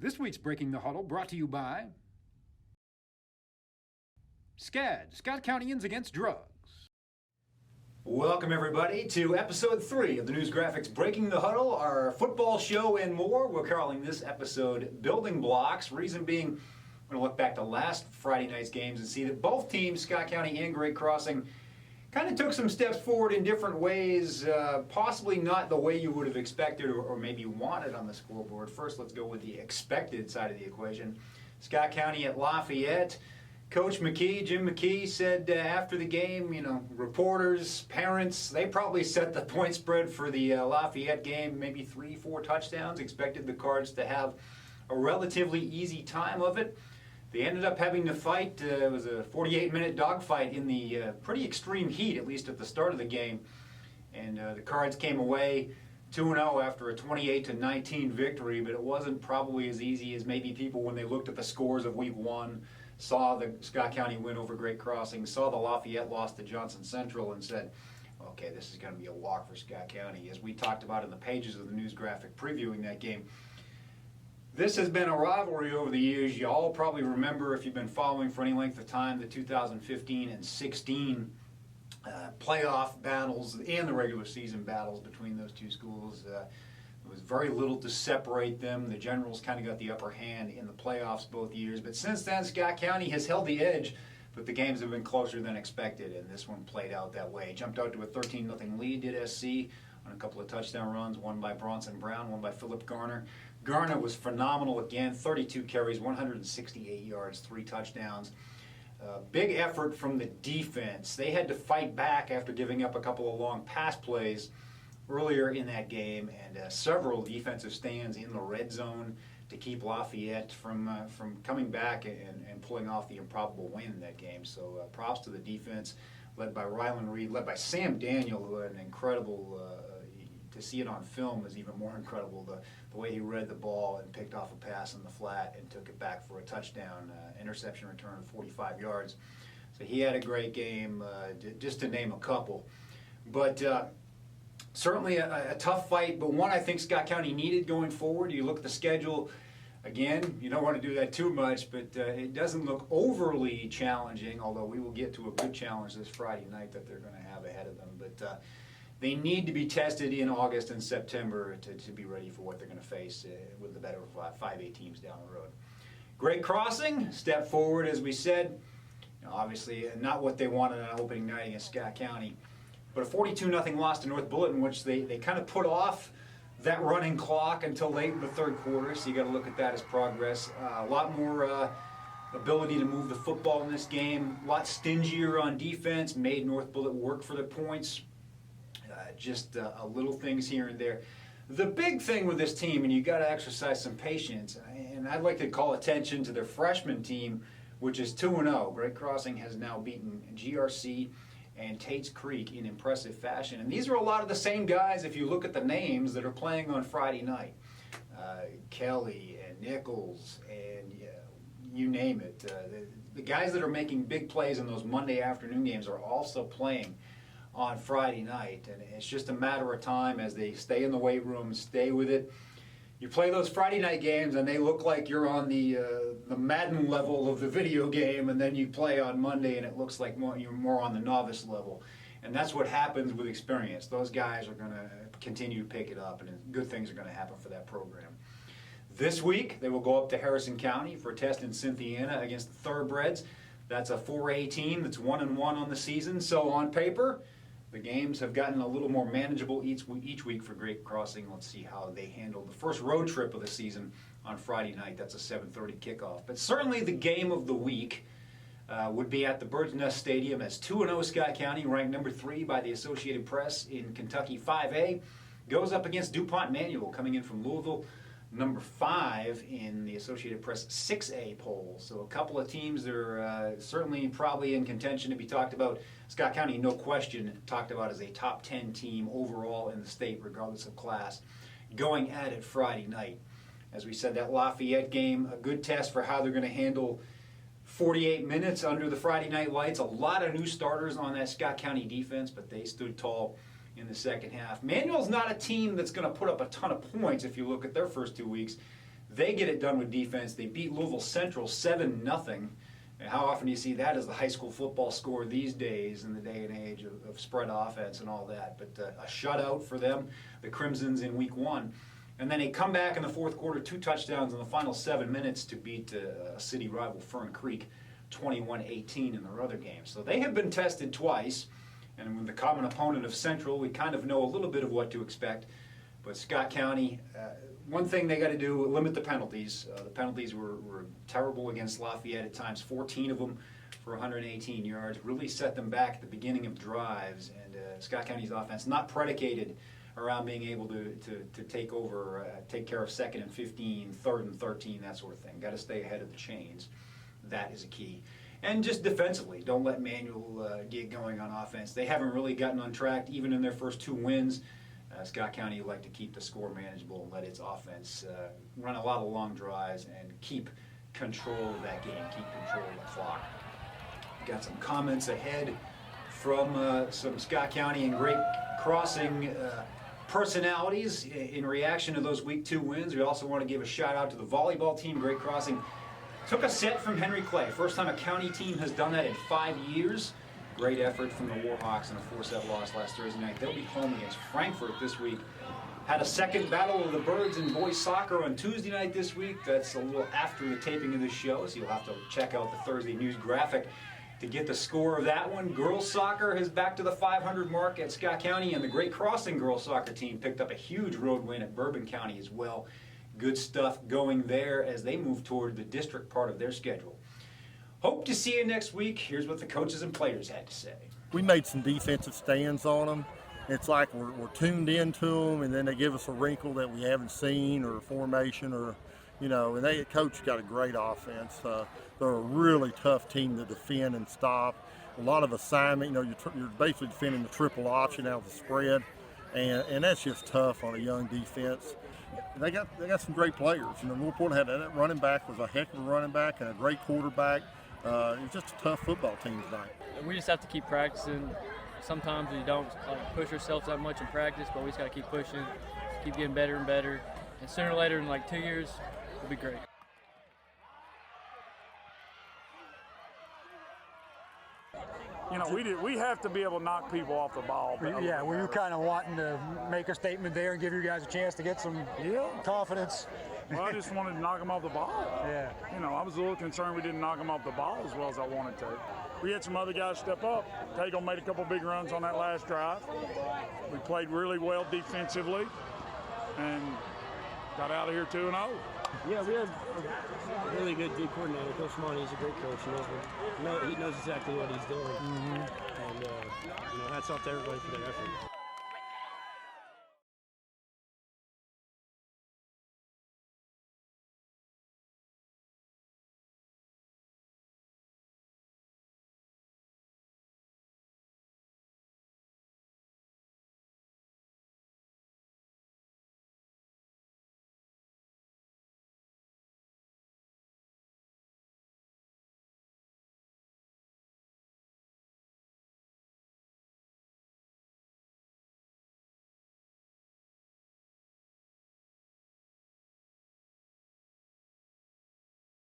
This week's Breaking the Huddle brought to you by SCAD, Scott Countyans Against Drugs. Welcome everybody to episode 3 of the News Graphics Breaking the Huddle, our football show and more. We're calling this episode Building Blocks. Reason being, we're going to look back to last Friday night's games and see that both teams, Scott County and Great Crossing, kind of took some steps forward in different ways, possibly not the way you would have expected or maybe wanted on the scoreboard. First, let's go with the expected side of the equation. Scott County at Lafayette. Coach McKee, Jim McKee, said after the game, reporters, parents, they probably set the point spread for the Lafayette game, maybe 3-4 touchdowns, expected the Cards to have a relatively easy time of it. They ended up having to fight. It was a 48-minute dogfight in the pretty extreme heat, at least at the start of the game. And the Cards came away 2-0 after a 28-19 victory, but it wasn't probably as easy as maybe people, when they looked at the scores of Week 1, saw the Scott County win over Great Crossing, saw the Lafayette loss to Johnson Central, and said, okay, this is going to be a walk for Scott County. As we talked about in the pages of the news graphic previewing that game, this has been a rivalry over the years. You all probably remember, if you've been following for any length of time, the 2015 and 16 playoff battles and the regular season battles between those two schools. There was very little to separate them. The Generals kind of got the upper hand in the playoffs both years. But since then, Scott County has held the edge, but the games have been closer than expected, and this one played out that way. Jumped out to a 13-0 lead, did SC, on a couple of touchdown runs, one by Bronson Brown, one by Philip Garner. Garner was phenomenal again, 32 carries, 168 yards, 3 touchdowns. Big effort from the defense. They had to fight back after giving up a couple of long pass plays earlier in that game, and several defensive stands in the red zone to keep Lafayette from coming back and pulling off the improbable win in that game. So props to the defense, led by Rylan Reed, led by Sam Daniel, who had an incredible, to see it on film is even more incredible, the way he read the ball and picked off a pass in the flat and took it back for a touchdown, interception return of 45 yards. So he had a great game, just to name a couple. But certainly a tough fight, but one I think Scott County needed going forward. You look at the schedule, again, you don't want to do that too much, but it doesn't look overly challenging, although we will get to a good challenge this Friday night that they're going to have ahead of them. But they need to be tested in August and September to be ready for what they're going to face with the better 5A teams down the road. Great Crossing, step forward, as we said. Obviously, not what they wanted on opening night against Scott County, but a 42-0 loss to North Bulletin, which they kind of put off that running clock until late in the third quarter, so you got to look at that as progress. A lot more ability to move the football in this game, a lot stingier on defense, made North Bulletin work for their points. Just little things here and there. The big thing with this team, and you got to exercise some patience, and I'd like to call attention to their freshman team, which is 2-0. Great Crossing has now beaten GRC and Tate's Creek in impressive fashion. And these are a lot of the same guys, if you look at the names, that are playing on Friday night. Kelly and Nichols and you name it. The guys that are making big plays in those Monday afternoon games are also playing on Friday night. And it's just a matter of time as they stay in the weight room, stay with it. You play those Friday night games and they look like you're on the Madden level of the video game, and then you play on Monday and it looks like you're more on the novice level. And that's what happens with experience. Those guys are going to continue to pick it up, and good things are going to happen for that program. This week, they will go up to Harrison County for a test in Cynthiana against the Thoroughbreds. That's a 4A team that's 1-1 on the season. So on paper, the games have gotten a little more manageable each week for Great Crossing. Let's see how they handle the first road trip of the season on Friday night. That's a 7:30 kickoff. But certainly the game of the week would be at the Bird's Nest Stadium as 2-0 Scott County, ranked number 3 by the Associated Press in Kentucky 5A, goes up against DuPont Manual, coming in from Louisville, number 5 in the Associated Press 6A poll. So a couple of teams that are certainly probably in contention to be talked about. Scott County, no question, talked about as a top 10 team overall in the state, regardless of class, going at it Friday night. As we said, that Lafayette game, a good test for how they're going to handle 48 minutes under the Friday night lights. A lot of new starters on that Scott County defense, but they stood tall in the second half. Manual's not a team that's going to put up a ton of points if you look at their first 2 weeks. They get it done with defense. They beat Louisville Central 7-0. And how often do you see that as the high school football score these days in the day and age of spread offense and all that? But a shutout for them, the Crimsons in week 1. And then they come back in the fourth quarter, 2 touchdowns in the final 7 minutes to beat a city rival Fern Creek 21-18 in their other game. So they have been tested twice. And with the common opponent of Central, we kind of know a little bit of what to expect. But Scott County, one thing they got to do, limit the penalties. The penalties were terrible against Lafayette at times, 14 of them for 118 yards. Really set them back at the beginning of drives. And Scott County's offense not predicated around being able to take over, take care of 2nd and 15, 3rd and 13, that sort of thing. Got to stay ahead of the chains. That is a key. And just defensively, don't let Manual get going on offense. They haven't really gotten on track, even in their first 2 wins. Scott County would like to keep the score manageable and let its offense run a lot of long drives and keep control of that game, keep control of the clock. Got some comments ahead from some Scott County and Great Crossing personalities in reaction to those Week 2 wins. We also want to give a shout out to the volleyball team. Great Crossing took a set from Henry Clay. First time a county team has done that in 5 years. Great effort from the Warhawks in a 4-set loss last Thursday night. They'll be home against Frankfurt this week. Had a second battle of the Birds in boys soccer on Tuesday night this week. That's a little after the taping of this show, so you'll have to check out the Thursday News graphic to get the score of that one. Girls soccer is back to the 500 mark at Scott County, and the Great Crossing girls soccer team picked up a huge road win at Bourbon County as well. Good stuff going there as they move toward the district part of their schedule. Hope to see you next week. Here's what the coaches and players had to say. We made some defensive stands on them. It's like we're tuned into them, and then they give us a wrinkle that we haven't seen or a formation or, and coach got a great offense. They're a really tough team to defend and stop. A lot of assignment, you're basically defending the triple option out of the spread, and that's just tough on a young defense. They got some great players. Newport had that running back was a heck of a running back and a great quarterback. It was just a tough football team tonight. We just have to keep practicing. Sometimes we don't push ourselves that much in practice, but we just got to keep pushing, keep getting better and better. And sooner or later, in 2 years, it'll be great. We have to be able to knock people off the ball. Yeah, were you kind of wanting to make a statement there and give you guys a chance to get some confidence? Well, I just wanted to knock them off the ball. Yeah. I was a little concerned we didn't knock them off the ball as well as I wanted to. We had some other guys step up. Tago made a couple big runs on that last drive. We played really well defensively and got out of here 2-0. Yeah, we have a really good D coordinator. Coach Monty, he's a great coach. He knows exactly what he's doing. Mm-hmm. And hats off to everybody for their effort.